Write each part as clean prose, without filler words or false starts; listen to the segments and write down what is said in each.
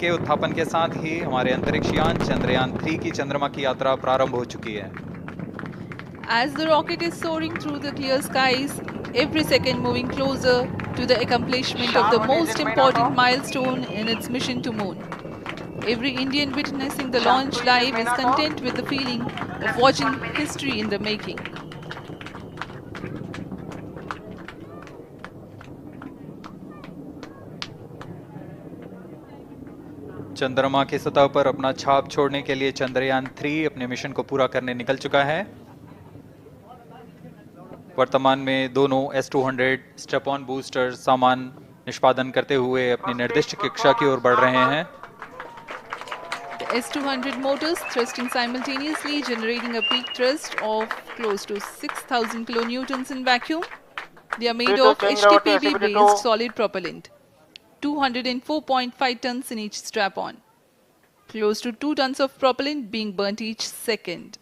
के उत्थापन के साथ ही हमारे अंतरिक्ष यान चंद्रयान-3 की चंद्रमा की यात्रा प्रारंभ हो चुकी है। As the rocket is soaring through the clear skies, every second moving closer to the accomplishment of the most important milestone in its mission to moon. Every Indian witnessing the launch live is content with the feeling of watching history in the making. चंद्रमा की सतह पर अपना छाप छोड़ने के लिए चंद्रयान-3 अपने मिशन को पूरा करने निकल चुका है। वर्तमान में दोनों S-200 स्टेप-ऑन बूस्टर सामान निष्पादन करते हुए अपनी निर्दिष्ट कक्षा की ओर बढ़ रहे हैं। The S-200 motors thrusting simultaneously, generating a peak thrust of close to 6,000 kilonewtons in vacuum. They are made of HTPB-based solid propellant, 204.5 tons in each strap-on. Close to 2 tons of propellant being burnt each second.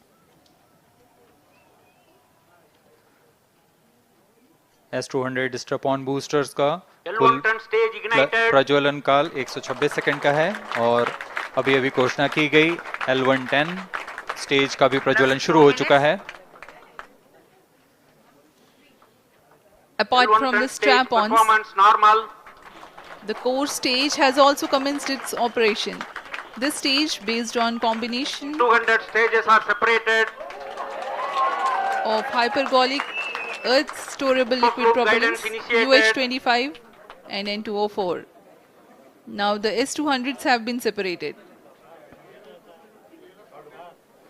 S-200 step-on boosters का कुल प्रज्वलन काल 126 second का है और अभी घोषणा की गई L110 स्टेज का भी प्रज्वलन शुरू हो चुका है। Apart from the strap-ons, the core stage has also commenced its operation. This stage, based on combination 200 stages are separated of hypergolic earth storable liquid propellants UH-25 and N2O4. Now the S-200s have been separated.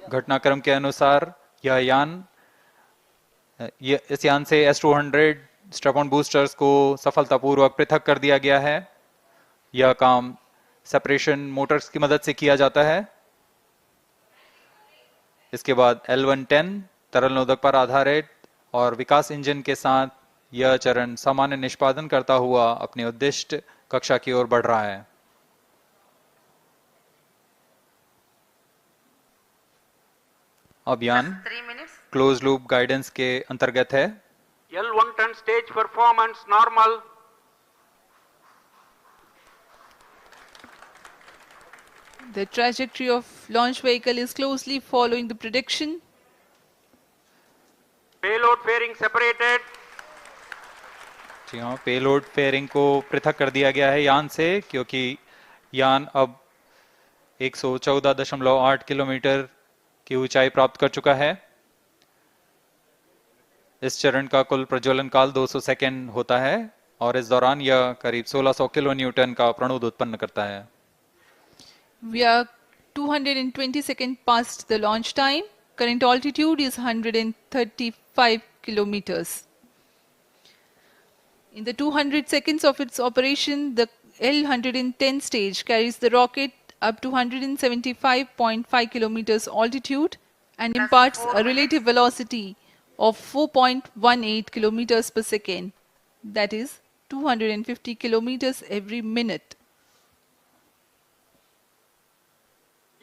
घटनाक्रम के अनुसार यह यान इस यान से S-200 step-on boosters को सफलतापूर्वक पृथक कर दिया गया है। यह काम सेपरेशन मोटर्स की मदद से किया जाता है। इसके बाद L110 तरल नोदक पर आधारित और विकास इंजन के साथ यह चरण सामान्य निष्पादन करता हुआ अपनी उद्दिष्ट कक्षा की ओर बढ़ रहा है। अब यान क्लोज लूप गाइडेंस के अंतर्गत है। L110 stage performance normal. The trajectory of launch vehicle is closely following the prediction. Payload fairing separated. जी हाँ, पेलोड फेयरिंग को पृथक कर दिया गया है यान से, क्योंकि यान अब 114.8 किलोमीटर की ऊंचाई प्राप्त कर चुका है। इस चरण का कुल प्रज्वलन काल 200 सेकेंड होता है और इस दौरान यह करीब 1600 किलो न्यूटन का प्रणुद उत्पन्न करता है। We are 220 seconds past the launch time. Current altitude is 135 kilometers. In the 200 seconds of its operation, the L110 stage carries the rocket up to 175.5 kilometers altitude and imparts a relative velocity of 4.18 kilometers per second, that is 250 kilometers every minute.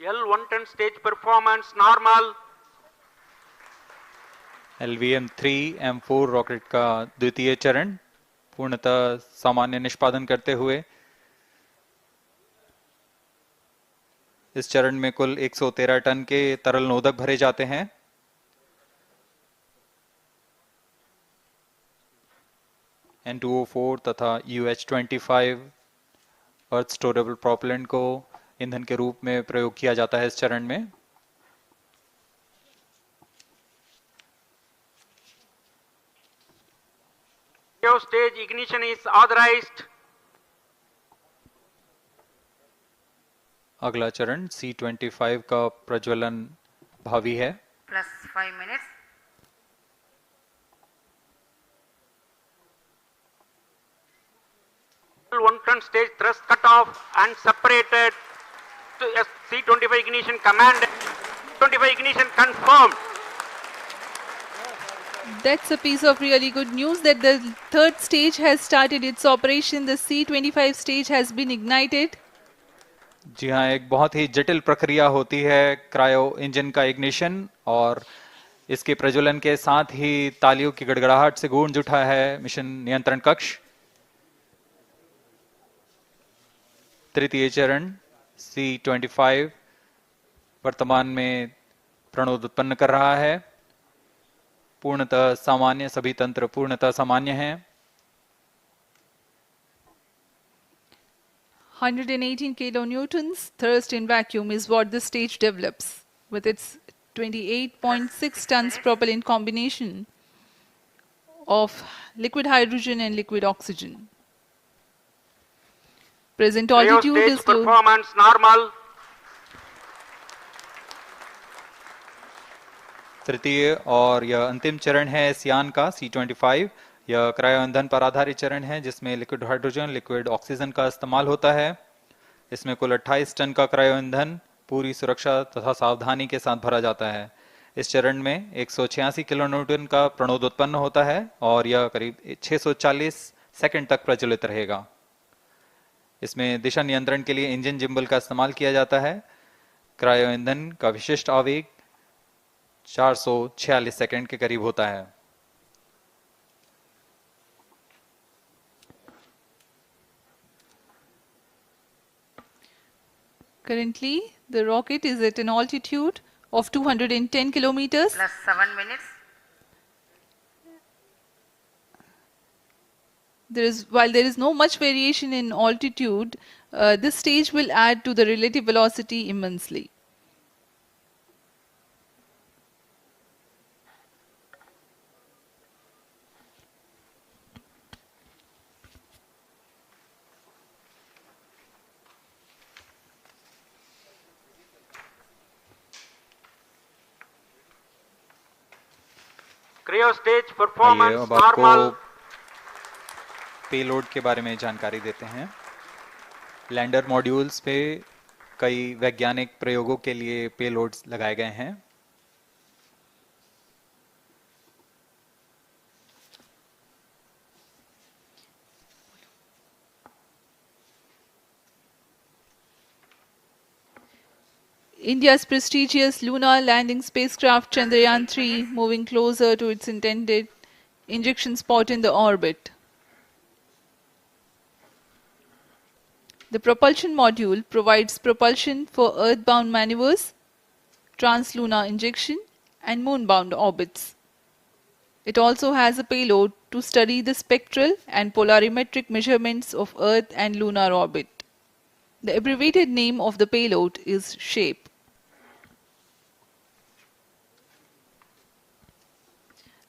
L110 stage performance normal. LVM-3M4 rocket का द्वितीय चरण पूर्णतः सामान्य निष्पादन करते हुए इस चरण में कुल 113 टन के तरल नोदक भरे जाते हैं। N2O4 तथा UH-25 अर्थ स्टोरेबल प्रोपेलेंट को ईंधन के रूप में प्रयोग किया जाता है इस चरण में। Stage ignition is authorized. अगला चरण C-25 का प्रज्वलन भावी है। Plus 5 minutes. L110 stage thrust cut off and separated to C-25 ignition command. 25 ignition confirmed. That's a piece of really good news that the third stage has started its operation. The C-25 stage has been ignited. जी हाँ, एक बहुत ही जटिल प्रक्रिया होती है cryo engine का ignition और इसके प्रज्वलन के साथ ही तालियों की गड़गड़ाहट से गूंज उठा है मिशन नियंत्रण कक्ष। तृतीय चरण C-25 वर्तमान में प्रणोद उत्पन्न कर रहा है। पूर्णतः सामान्य, सभी तंत्र पूर्णतः सामान्य हैं। 118 kilonewtons thrust in vacuum is what this stage develops with its 28.6 tons propellant combination of liquid hydrogen and liquid oxygen. Present altitude Cryostage is low. performance normal. तृतीय और यह अंतिम चरण है इस यान का C-25। यह क्रायो ईंधन पर आधारित चरण है जिसमें लिक्विड हाइड्रोजन, लिक्विड ऑक्सीजन का इस्तेमाल होता है। इसमें कुल 28 टन का क्रायो ईंधन पूरी सुरक्षा तथा सावधानी के साथ भरा जाता है। इस चरण में 186 किलोन्यूटन का प्रणोद उत्पन्न होता है और यह करीब 640 सेकंड तक प्रज्वलित रहेगा। इसमें दिशा नियंत्रण के लिए इंजन जिम्बल का इस्तेमाल किया जाता है। क्रायो ईंधन का विशिष्ट आवेग 446 सेकंड के करीब होता है। Currently, the rocket is at an altitude of 210 kilometers. Plus 7 minutes. While there is no much variation in altitude, this stage will add to the relative velocity immensely. Cryostage आइए performance अब आपको normal. Payload के बारे में जानकारी देते हैं। Lander modules पे कई वैज्ञानिक प्रयोगों के लिए पेलोड्स लगाए गए हैं। India's prestigious lunar landing spacecraft Chandrayaan-3 moving closer to its intended injection spot in the orbit. The propulsion module provides propulsion for earthbound maneuvers, translunar injection, and moonbound orbits. It also has a payload to study the spectral and polarimetric measurements of Earth and lunar orbit. The abbreviated name of the payload is SHAPE.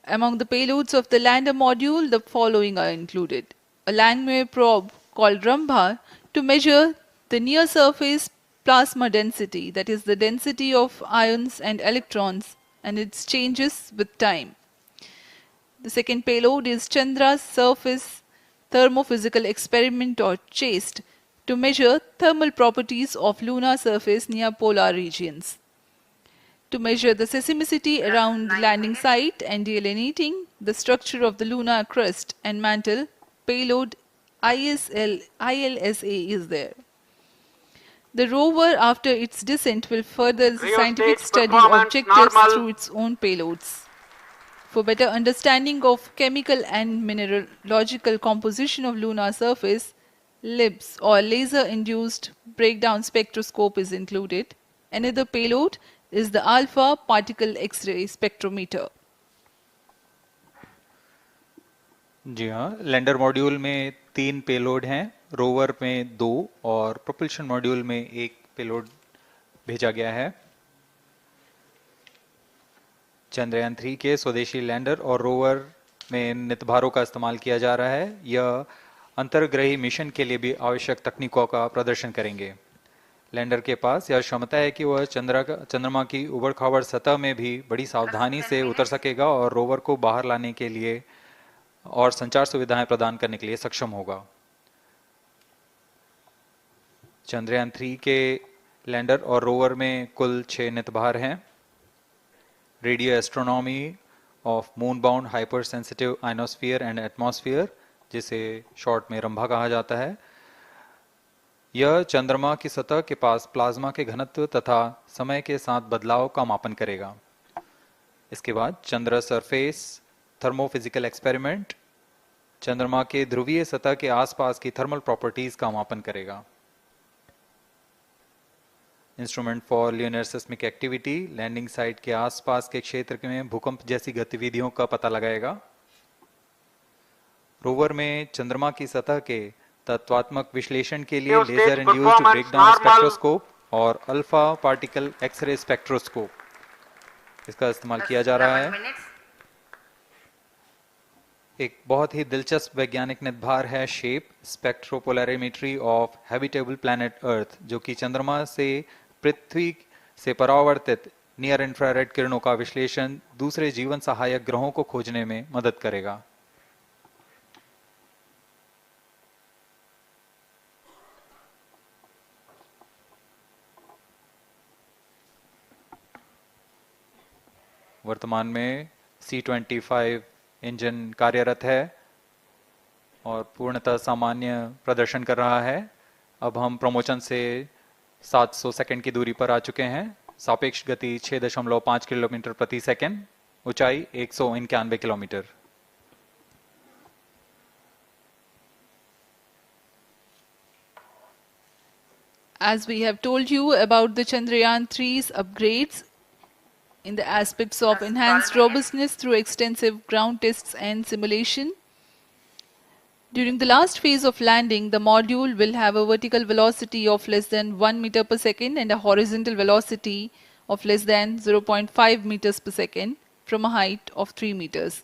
Among the payloads of the lander module, the following are included. A Langmuir probe called Rambha to measure the near-surface plasma density, that is the density of ions and electrons, and its changes with time. The second payload is Chandra's Surface Thermophysical Experiment or CHASTE to measure thermal properties of lunar surface near polar regions. To measure the seismicity around the landing site and delineating the structure of the lunar crust and mantle, payload ILSA is there. The rover, after its descent, will further the scientific Cryostage study performance objectives normal. through its own payloads. For better understanding of chemical and mineralogical composition of lunar surface, LIBS or laser-induced breakdown spectroscope is included. Another payload is the alpha particle X-ray spectrometer. जी हाँ, lander module में 3 payload हैं, rover में 2 और propulsion module में 1 payload भेजा गया है। चंद्रयान 3 के स्वदेशी लैंडर और रोवर में नितभारों का इस्तेमाल किया जा रहा है। यह अंतर्ग्रही मिशन के लिए भी आवश्यक तकनीकों का प्रदर्शन करेंगे। लैंडर के पास यह क्षमता है कि वह चंद्रमा की उबड़-खाबड़ सतह में भी बड़ी सावधानी से उतर सकेगा और रोवर को बाहर लाने के लिए और संचार सुविधाएं प्रदान करने के लिए सक्षम होगा। चंद्रयान 3 के लैंडर और रोवर में कुल 6 नितभार हैं। Radio astronomy of moon bound hyper sensitive ionosphere and atmosphere, जिसे शॉर्ट में रंभा कहा जाता है, यह चंद्रमा की सतह के पास प्लाज्मा के घनत्व तथा समय के साथ बदलाव का मापन करेगा। इसके बाद चंद्र सरफेस थर्मोफिजिकल एक्सपेरिमेंट चंद्रमा के ध्रुवीय सतह के आसपास की थर्मल प्रॉपर्टीज का मापन करेगा। Instrument for lunar seismic activity landing site के आसपास के क्षेत्र में भूकंप जैसी गतिविधियों का पता लगाएगा। रोवर में चंद्रमा की सतह के तत्वात्मक विश्लेषण के लिए लेजर इंड्यूस्ड ब्रेकडाउन स्पेक्ट्रोस्कोप और अल्फा पार्टिकल एक्सरे स्पेक्ट्रोस्कोप इसका इस्तेमाल किया जा रहा है। एक बहुत ही दिलचस्प वैज्ञानिक निर्धार है shape स्पेक्ट्रोपोलैरिमेट्री of habitable planet earth, जो कि चंद्रमा से पृथ्वी से परावर्तित नियर इंफ्रारेड किरणों का विश्लेषण दूसरे जीवन सहायक ग्रहों को खोजने में मदद करेगा। वर्तमान में C-25 इंजन कार्यरत है और पूर्णतः सामान्य प्रदर्शन कर रहा है। अब हम प्रमोशन से 700 सेकंड की दूरी पर आ चुके हैं। सापेक्ष गति 6.5 किलोमीटर प्रति सेकंड, ऊंचाई 191 kilometre. As we have told you about the Chandrayaan-3's upgrades in the aspects of enhanced robustness through extensive ground tests and simulation. During the last phase of landing, the module will have a vertical velocity of less than 1 meter per second and a horizontal velocity of less than 0.5 meters per second from a height of 3 meters.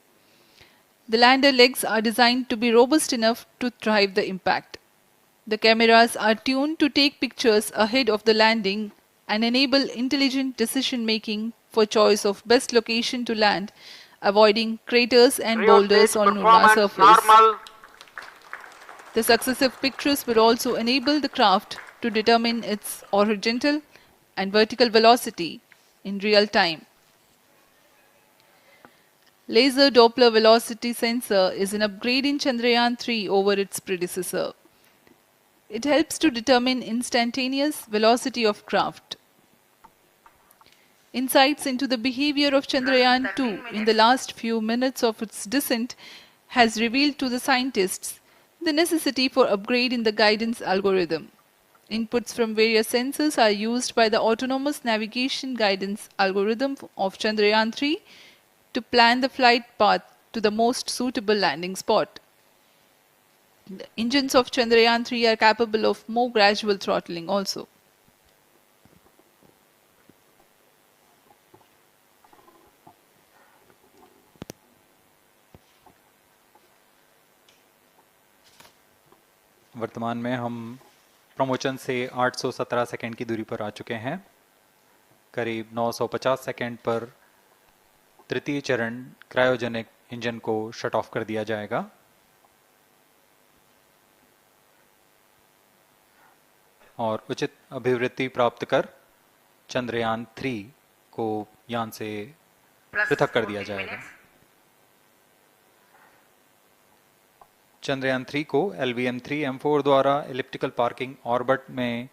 The lander legs are designed to be robust enough to thrive the impact. The cameras are tuned to take pictures ahead of the landing and enable intelligent decision making for choice of best location to land, avoiding craters and boulders on lunar surface. The successive pictures will also enable the craft to determine its horizontal and vertical velocity in real time. Laser Doppler velocity sensor is an upgrade in Chandrayaan-3 over its predecessor. It helps to determine instantaneous velocity of craft. Insights into the behavior of Chandrayaan-2 in the last few minutes of its descent has revealed to the scientists the necessity for upgrade in the guidance algorithm. Inputs from various sensors are used by the autonomous navigation guidance algorithm of Chandrayaan-3 to plan the flight path to the most suitable landing spot. The engines of Chandrayaan-3 are capable of more gradual throttling also. वर्तमान में हम promotion से 817 second की दूरी पर आ चुके हैं। करीब 950 सेकंड पर तृतीय चरण क्रायोजेनिक इंजन को शट ऑफ कर दिया जाएगा। और उचित अभिवृद्धि प्राप्त कर चंद्रयान-3 को यान से पृथक कर दिया जाएगा। चंद्रयान-3 को LVM-3M4 द्वारा एलिप्टिकल पार्किंग ऑर्बिट में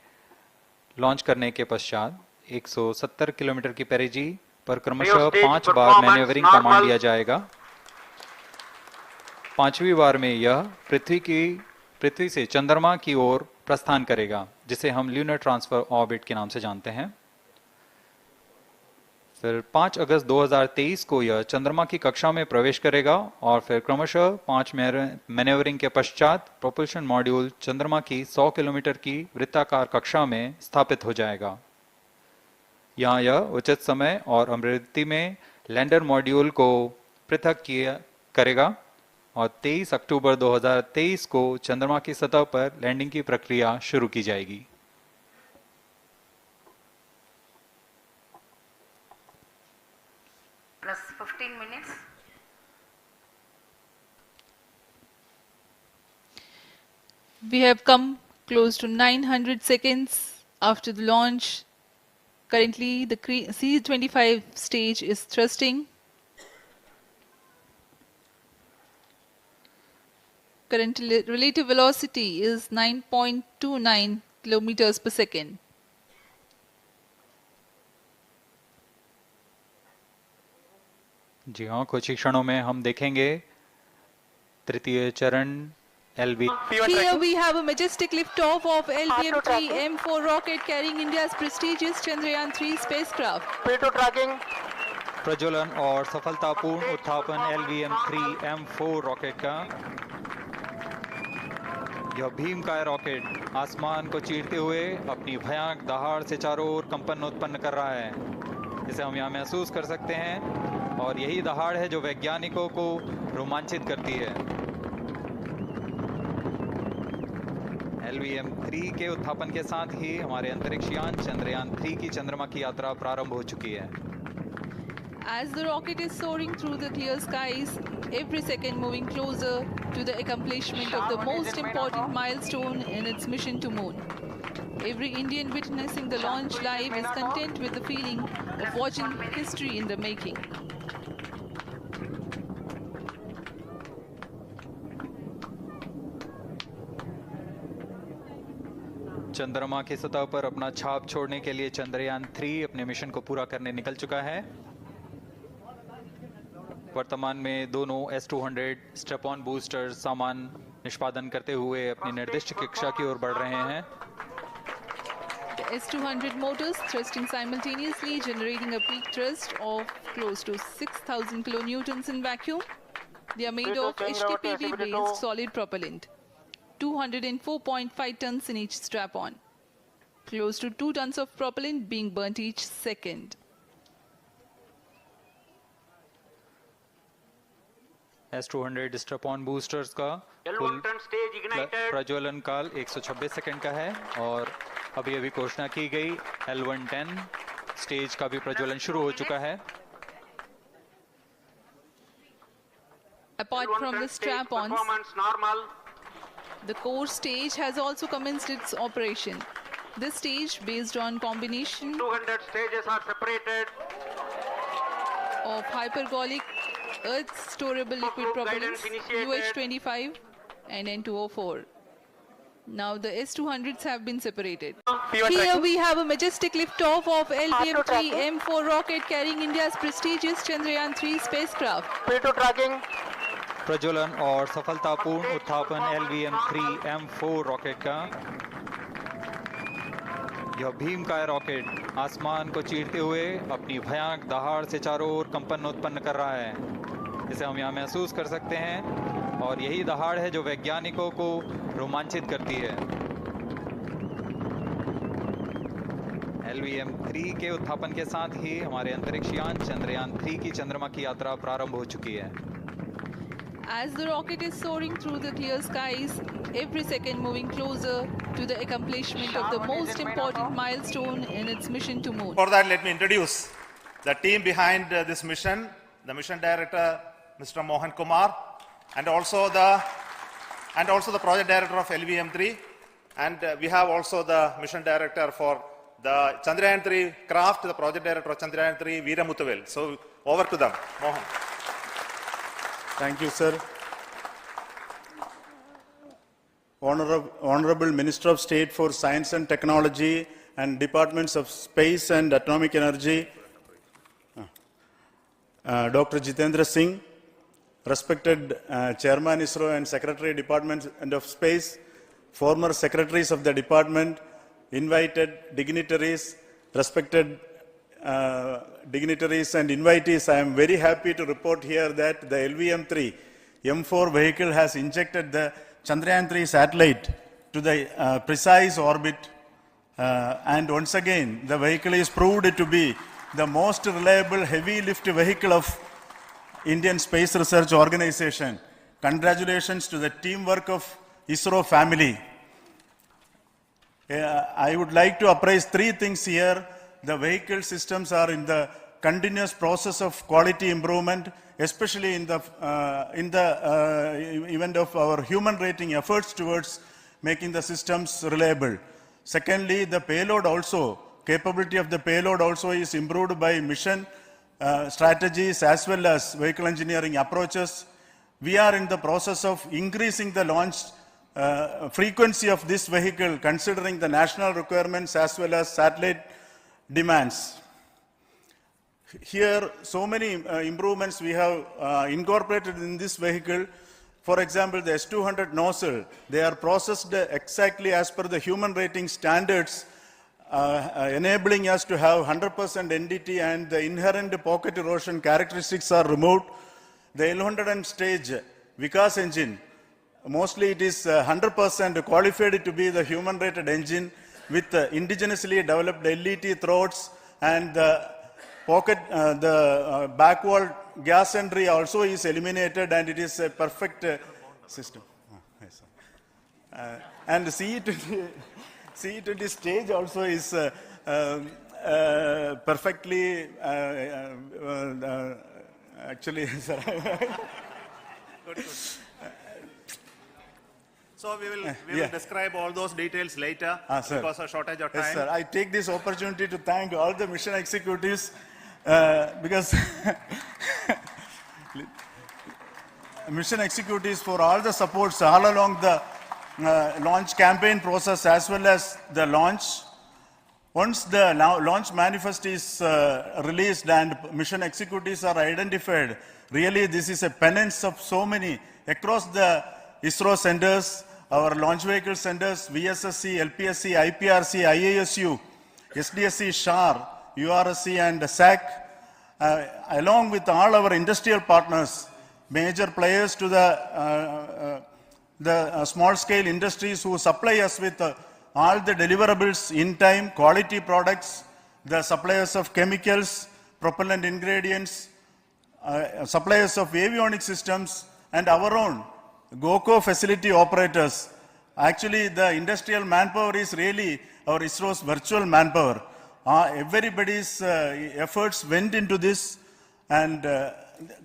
लॉन्च करने के पश्चात 170 किलोमीटर की पेरिजी पर क्रमशः 5 बार मैन्यूवरिंग कमांड दिया जाएगा। 5वीं बार में यह पृथ्वी से चंद्रमा की ओर प्रस्थान करेगा, जिसे हम ल्यूनर ट्रांसफर ऑर्बिट के नाम से जानते हैं। फिर 5 अगस्त 2023 को यह चंद्रमा की कक्षा में प्रवेश करेगा और फिर क्रमशः 5 मैन्यूवरिंग के पश्चात प्रोपल्शन मॉड्यूल चंद्रमा की 100 किलोमीटर की वृत्ताकार कक्षा में स्थापित हो जाएगा। यहाँ यह उचित समय और अभिवृद्धि में लैंडर मॉड्यूल को पृथक करेगा और 23 अक्टूबर 2023 को चंद्रमा की सतह पर लैंडिंग की प्रक्रिया शुरू की जाएगी। Plus 15 minutes. We have come close to 900 seconds after the launch. Currently, the C-25 stage is thrusting. Current relative velocity is 9.29 kilometers per second. जी हाँ, कुछ ही क्षणों में हम देखेंगे तृतीय चरण LV. Here we have a majestic liftoff of LVM-3 M4 rocket carrying India's prestigious Chandrayaan-3 spacecraft. P2 tracking. प्रज्वलन और सफलतापूर्ण उत्थापन LVM-3 M4 रॉकेट का। यह भीमकाय रॉकेट आसमान को चीरते हुए अपनी भयानक दहाड़ से चारों ओर कंपन उत्पन्न कर रहा है। इसे हम यहाँ महसूस कर सकते हैं और यही दहाड़ है जो वैज्ञानिकों को रोमांचित करती है। LVM-3 के उत्थापन के साथ ही हमारे अंतरिक्ष यान चंद्रयान-3 की चंद्रमा की यात्रा प्रारंभ हो चुकी है। As the rocket is soaring through the clear skies, every second moving closer to the accomplishment of the most important milestone in its mission to moon. Every Indian witnessing the launch live is content with the feeling of watching history in the making. चंद्रमा की सतह पर अपना छाप छोड़ने के लिए चंद्रयान-3 अपने मिशन को पूरा करने निकल चुका है। वर्तमान में दोनों S-200 स्ट्रैप ऑन बूस्टर सामान निष्पादन करते हुए अपनी निर्दिष्ट कक्षा की ओर बढ़ रहे हैं। The S-200 motors thrusting simultaneously, generating a peak thrust of close to 6,000 kilonewtons in vacuum. They are made of HTPB-based solid propellant. 204.5 tons in each strap-on. Close to 2 tons of propellant being burnt each second. S-200 strap on boosters का L1 कुल turn stage ignited. प्रज्वलन काल 126 second का है और अभी अभी घोषणा की गई L110 स्टेज का भी प्रज्वलन शुरू हो चुका है। Apart L1 from turn the stage strap-ons, performance normal. the core stage has also commenced its operation. This stage, based on combination 200 stages are separated. of hypergolic earth storable liquid propellants Guidance initiated. UH-25 and N2O4. Now the S-200s have been separated. Here we have a majestic liftoff of LVM-3 M4 rocket carrying India's prestigious Chandrayaan-3 spacecraft. P2 tracking. प्रज्वलन और सफलतापूर्ण उत्थापन LVM-3 M4 rocket का। यह भीमकाय rocket आसमान को चीरते हुए अपनी भयानक दहाड़ से चारों ओर कंपन उत्पन्न कर रहा है। इसे हम यहाँ महसूस कर सकते हैं और यही दहाड़ है जो वैज्ञानिकों को रोमांचित करती है। LVM-3 के उत्थापन के साथ ही हमारे अंतरिक्ष यान चंद्रयान-3 की चंद्रमा की यात्रा प्रारंभ हो चुकी है। As the rocket is soaring through the clear skies, every second moving closer to the accomplishment of the most important milestone in its mission to moon. For that, let me introduce the team behind this mission, the mission director, Mr. Mohan Kumar, and also the project director of LVM-3, and we have also the mission director for the Chandrayaan-3 craft, the project director of Chandrayaan-3, Veera Muthuvel. So over to them, Mohan. Thank you, sir. Honorable Minister of State for Science and Technology and Departments of Space and Atomic Energy, Dr. Jitendra Singh, respected Chairman ISRO and Secretary Department of Space, former secretaries of the department, invited dignitaries, respected dignitaries and invitees, I am very happy to report here that the LVM-3 M4 vehicle has injected the Chandrayaan-3 satellite to the precise orbit, and once again the vehicle is proved to be the most reliable heavy lift vehicle of Indian Space Research Organization. Congratulations to the teamwork of ISRO family. I would like to appraise three things here. The vehicle systems are in the continuous process of quality improvement, especially in the event of our human rating efforts towards making the systems reliable. Secondly, the payload also, capability of the payload also is improved by mission strategies as well as vehicle engineering approaches. We are in the process of increasing the launch frequency of this vehicle considering the national requirements as well as satellite demands. Here, so many improvements we have incorporated in this vehicle. For example, the S200 nozzle, they are processed exactly as per the human rating standards, enabling us to have 100% NDT, and the inherent pocket erosion characteristics are removed. The L100 stage Vikas engine, mostly it is 100% qualified to be the human rated engine with indigenously developed LET throats, and the pocket, back wall gas entry also is eliminated, and it is a perfect system. Yes, and the CE20 stage also is perfectly, actually, sir. Good. So we will describe all those details later because of shortage of time. Yes, sir. I take this opportunity to thank all the mission executives because mission executives for all the supports all along the launch campaign process as well as the launch. Once the launch manifest is released and mission executives are identified, really this is a penance of so many across the ISRO centers, our launch vehicle centers, VSSC, LPSC, IPRC, IASU, SDSC, SHAR, URSC and SAC, along with all our industrial partners, major players to the small-scale industries who supply us with all the deliverables in time, quality products, the suppliers of chemicals, propellant ingredients, suppliers of avionic systems, and our own GOCO facility operators. Actually, the industrial manpower is really our ISRO's virtual manpower. Everybody's efforts went into this, and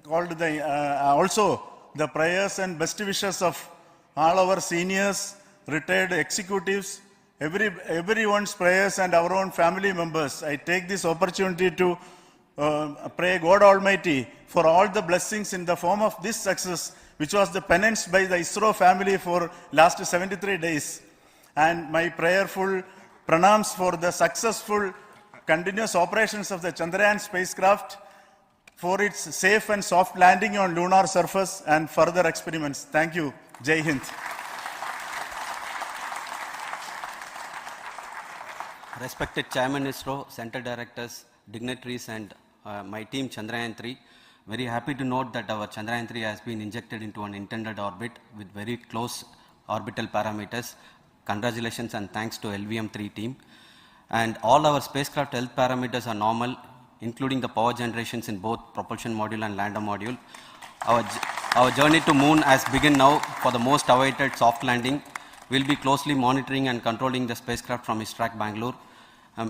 called also the prayers and best wishes of all our seniors, retired executives, everyone's prayers and our own family members. I take this opportunity to pray God Almighty for all the blessings in the form of this success, which was the penance by the ISRO family for last 73 days. And my prayerful pranams for the successful continuous operations of the Chandrayaan spacecraft, for its safe and soft landing on lunar surface and further experiments. Thank you. Jai Hind. Respected Chairman ISRO, Center Directors, dignitaries and my team Chandrayaan-3, very happy to note that our Chandrayaan-3 has been injected into an intended orbit with very close orbital parameters. Congratulations and thanks to LVM-3 team. And all our spacecraft health parameters are normal, including the power generations in both propulsion module and lander module. Our journey to moon has begun now for the most awaited soft landing. We'll be closely monitoring and controlling the spacecraft from ISTRAC Bangalore.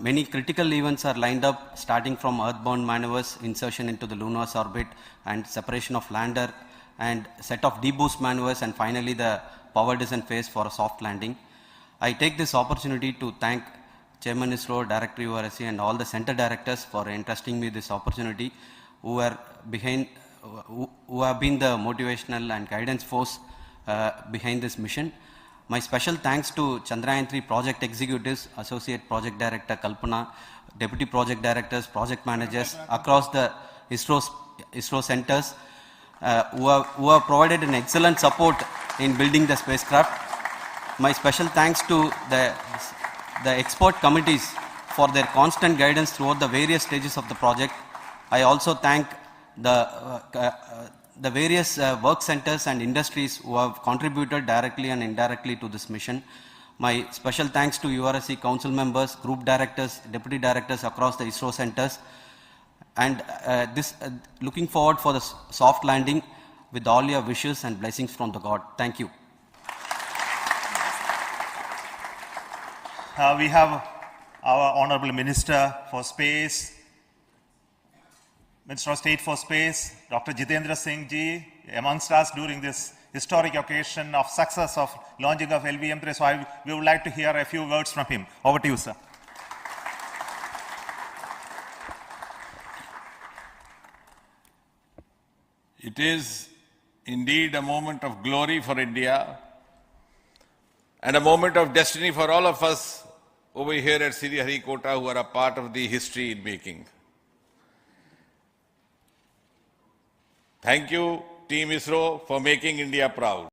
Many critical events are lined up, starting from earthbound maneuvers, insertion into the lunar orbit, and separation of lander, and set of deboost maneuvers, and finally the power descent phase for a soft landing. I take this opportunity to thank Chairman ISRO, Director URSC, and all the center directors for entrusting me this opportunity, who have been the motivational and guidance force behind this mission. My special thanks to Chandrayaan-3 project executives, Associate Project Director Kalpana, Deputy Project Directors, Project Managers across the ISRO centers who have provided an excellent support in building the spacecraft. My special thanks to the expert committees for their constant guidance throughout the various stages of the project. I also thank the various work centers and industries who have contributed directly and indirectly to this mission. My special thanks to URSC council members, group directors, deputy directors across the ISRO centers, and looking forward for the soft landing with all your wishes and blessings from the God. Thank you. We have our Honorable Minister for Space, Minister of State for Space, Dr. Jitendra Singh Ji, amongst us during this historic occasion of success of launching of LVM-3. So we would like to hear a few words from him. Over to you, sir. It is indeed a moment of glory for India and a moment of destiny for all of us over here at Sriharikota who are a part of the history in making. Thank you Team ISRO, for making India proud.